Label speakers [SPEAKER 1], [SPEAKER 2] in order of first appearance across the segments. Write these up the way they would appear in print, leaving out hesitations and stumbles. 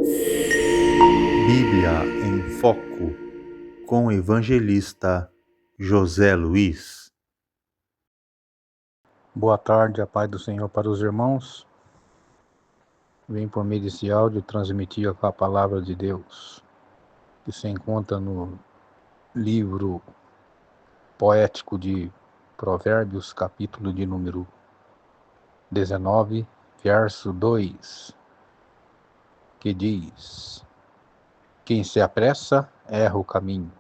[SPEAKER 1] Bíblia em Foco, com o evangelista José Luiz.
[SPEAKER 2] Boa tarde, a paz do Senhor para os irmãos. Vem por meio desse áudio transmitir a palavra de Deus, que se encontra no livro poético de Provérbios, capítulo de número 19, verso 2, que diz: Quem se apressa, erra o caminho.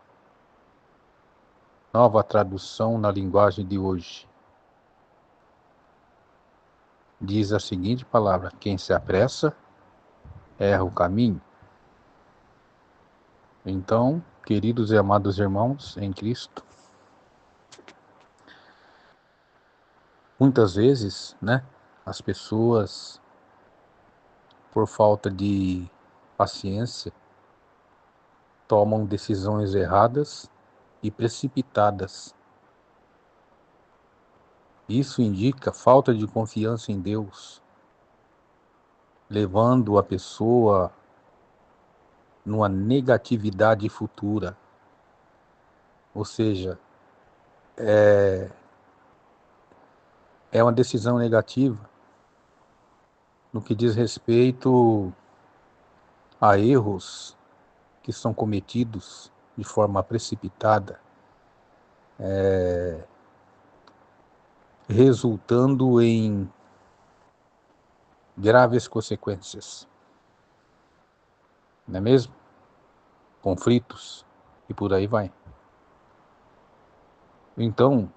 [SPEAKER 2] Nova tradução na linguagem de hoje. Diz a seguinte palavra: quem se apressa, erra o caminho. Então, queridos e amados irmãos em Cristo, muitas vezes, as pessoas, por falta de paciência, tomam decisões erradas e precipitadas. Isso indica falta de confiança em Deus, levando a pessoa numa negatividade futura. Ou seja, é uma decisão negativa no que diz respeito a erros que são cometidos de forma precipitada, resultando em graves consequências, não é mesmo? Conflitos e por aí vai. Então,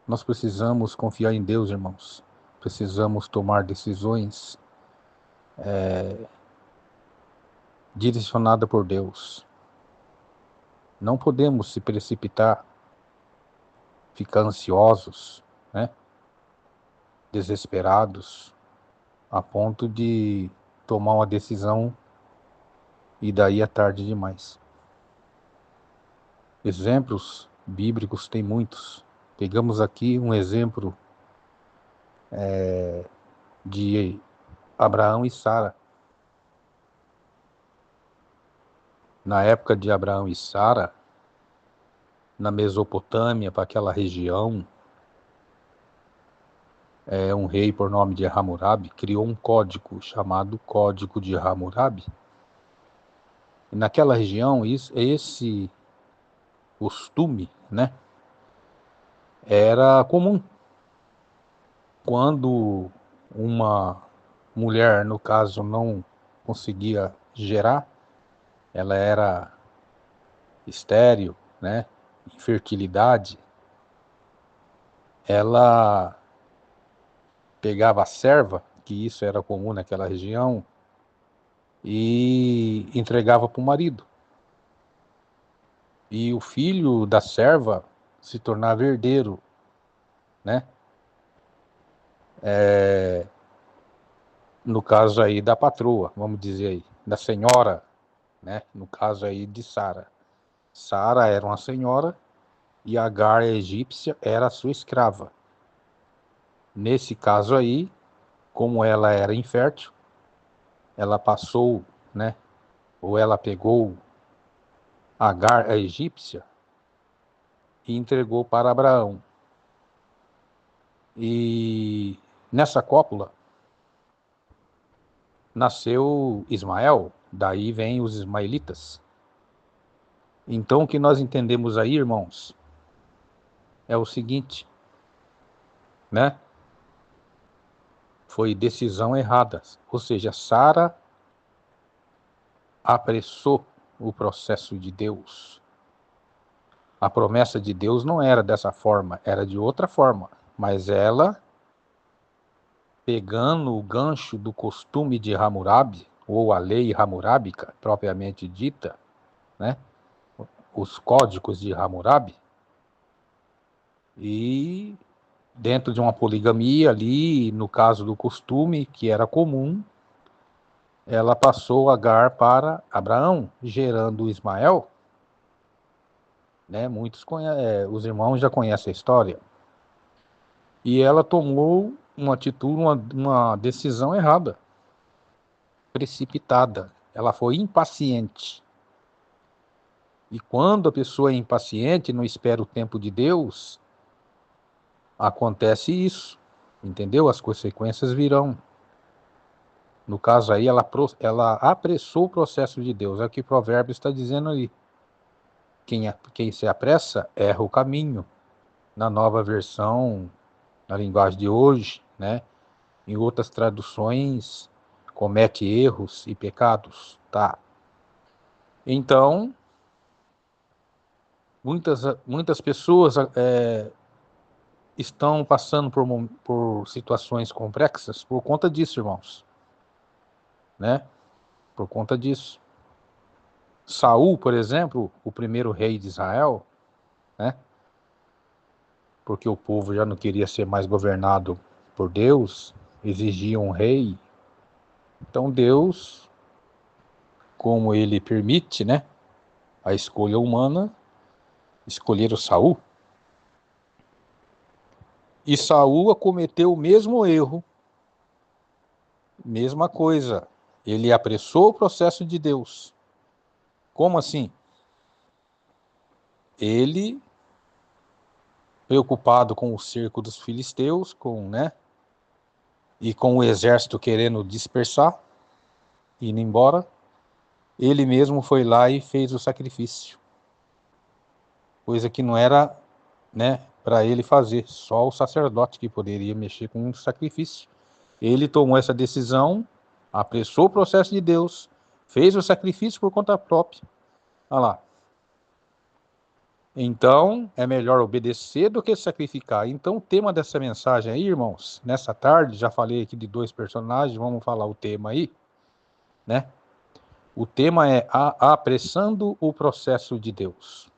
[SPEAKER 2] nós precisamos confiar em Deus, irmãos. Precisamos tomar decisões direcionadas por Deus. Não podemos se precipitar, ficar ansiosos, desesperados, a ponto de tomar uma decisão e daí é tarde demais. Exemplos bíblicos tem muitos. Pegamos aqui um exemplo de Abraão e Sara. Na época de Abraão e Sara, na Mesopotâmia, para aquela região, um rei por nome de Hammurabi criou um código chamado Código de Hammurabi. E naquela região, esse costume, era comum. Quando uma mulher, no caso, não conseguia gerar, ela era estéril, infertilidade, ela pegava a serva, que isso era comum naquela região, e entregava para o marido. E o filho da serva se tornava herdeiro, no caso aí da patroa, vamos dizer aí, da senhora, no caso aí de Sara. Sara era uma senhora e Agar, a egípcia, era a sua escrava. Nesse caso aí, como ela era infértil, ela passou, ou ela pegou Agar, a egípcia, e entregou para Abraão. E nessa cópula nasceu Ismael, daí vem os ismaelitas. Então o que nós entendemos aí, irmãos, é o seguinte, foi decisão errada, ou seja, Sara apressou o processo de Deus. A promessa de Deus não era dessa forma, era de outra forma, mas ela, pegando o gancho do costume de Hammurabi, ou a lei hamurábica propriamente dita, os códigos de Hammurabi, e dentro de uma poligamia ali, no caso do costume, que era comum, ela passou Agar para Abraão, gerando Ismael. Muitos os irmãos já conhecem a história. E ela tomou uma atitude, uma decisão errada, precipitada. ela foi impaciente. E quando a pessoa é impaciente, não espera o tempo de Deus, acontece isso, entendeu? As consequências virão. No caso aí, ela apressou o processo de Deus. É o que o provérbio está dizendo ali. Quem se apressa, erra o caminho. Na nova versão, na linguagem de hoje, né? Em outras traduções, comete erros e pecados, tá? Então, muitas pessoas estão passando por situações complexas por conta disso, irmãos, né? Por conta disso. Saul, por exemplo, o primeiro rei de Israel, né? Porque o povo já não queria ser mais governado por Deus, exigia um rei. Então Deus, como ele permite, né, a escolha humana, escolheram Saul. E Saul cometeu o mesmo erro, mesma coisa. Ele apressou o processo de Deus. Como assim? Ele, preocupado com o cerco dos filisteus, né, e com o exército querendo dispersar, indo embora, ele mesmo foi lá e fez o sacrifício. Coisa que não era, né, para ele fazer, só o sacerdote que poderia mexer com o sacrifício. Ele tomou essa decisão, apressou o processo de Deus, fez o sacrifício por conta própria. Olha lá. Então, é melhor obedecer do que sacrificar. Então, o tema dessa mensagem aí, irmãos, nessa tarde, já falei aqui de 2 personagens, vamos falar o tema aí, né? O tema é apressando o processo de Deus.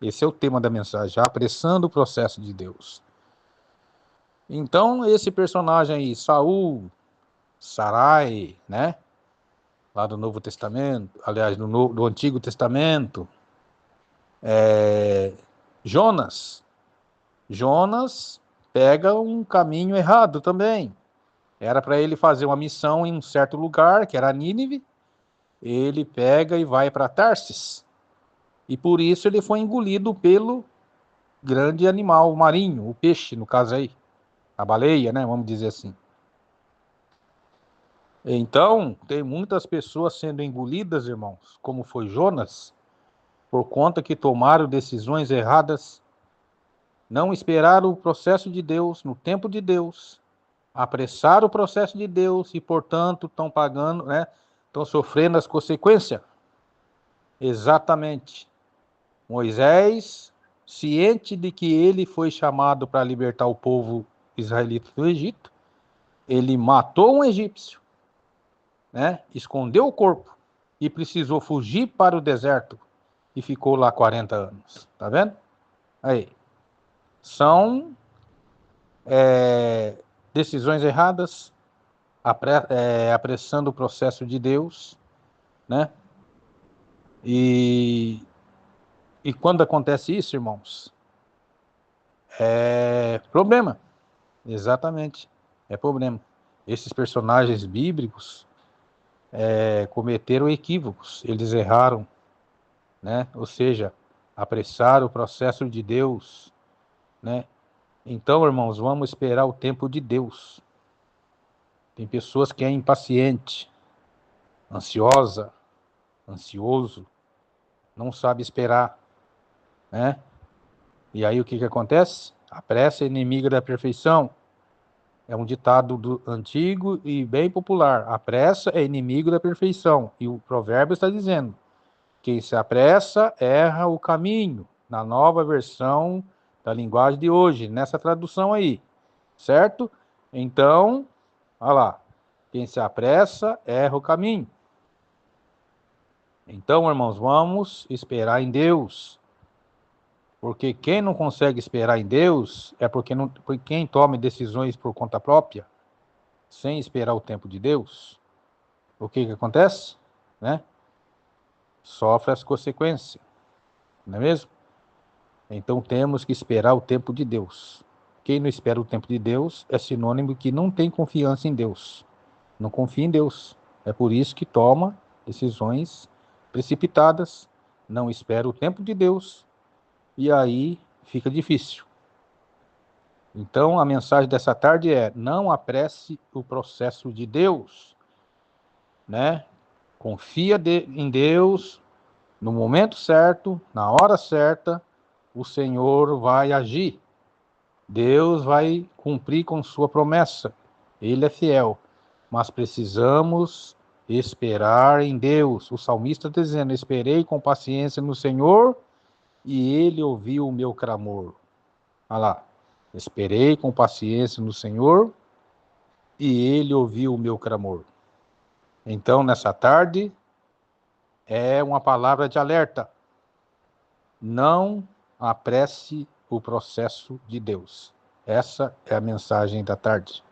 [SPEAKER 2] Esse é o tema da mensagem, apressando o processo de Deus. Então, esse personagem aí, Saul, Sarai, né? Lá do Novo Testamento, aliás, do Antigo Testamento, Jonas. Jonas pega um caminho errado também. Era para ele fazer uma missão em um certo lugar, que era Nínive. Ele pega e vai para Tarsis. E por isso ele foi engolido pelo grande animal marinho, o peixe, no caso aí. A baleia, né? Vamos dizer assim. Então, tem muitas pessoas sendo engolidas, irmãos, como foi Jonas, por conta que tomaram decisões erradas, não esperaram o processo de Deus, no tempo de Deus, apressaram o processo de Deus e, portanto, estão pagando, né? Estão sofrendo as consequências. Exatamente. Moisés, ciente de que ele foi chamado para libertar o povo israelita do Egito, ele matou um egípcio, né? Escondeu o corpo e precisou fugir para o deserto e ficou lá 40 anos. Tá vendo? Aí. São decisões erradas, apressando o processo de Deus, né? E quando acontece isso, irmãos, é problema. Exatamente. É problema. Esses personagens bíblicos cometeram equívocos. Eles erraram, né? Ou seja, apressaram o processo de Deus, né? Então, irmãos, vamos esperar o tempo de Deus. Tem pessoas que é impaciente, ansiosa, ansioso, não sabe esperar, né? E aí o que acontece? A pressa é inimiga da perfeição. É um ditado antigo e bem popular. A pressa é inimigo da perfeição. E o provérbio está dizendo: quem se apressa erra o caminho. Na nova versão da linguagem de hoje, nessa tradução aí, certo? Então, olha lá. Quem se apressa erra o caminho. Então, irmãos, vamos esperar em Deus. Porque quem não consegue esperar em Deus é porque quem toma decisões por conta própria, sem esperar o tempo de Deus, o que acontece? Né? Sofre as consequências, não é mesmo? Então temos que esperar o tempo de Deus. Quem não espera o tempo de Deus é sinônimo que não tem confiança em Deus. Não confia em Deus. É por isso que toma decisões precipitadas, não espera o tempo de Deus, e aí fica difícil. Então, a mensagem dessa tarde é: não apresse o processo de Deus, né? Confia em Deus, no momento certo, na hora certa, o Senhor vai agir. Deus vai cumprir com sua promessa. Ele é fiel, mas precisamos esperar em Deus. O salmista está dizendo: esperei com paciência no Senhor e ele ouviu o meu clamor. Olha lá. Esperei com paciência no Senhor e ele ouviu o meu clamor. Então, nessa tarde, é uma palavra de alerta. Não apresse o processo de Deus. Essa é a mensagem da tarde.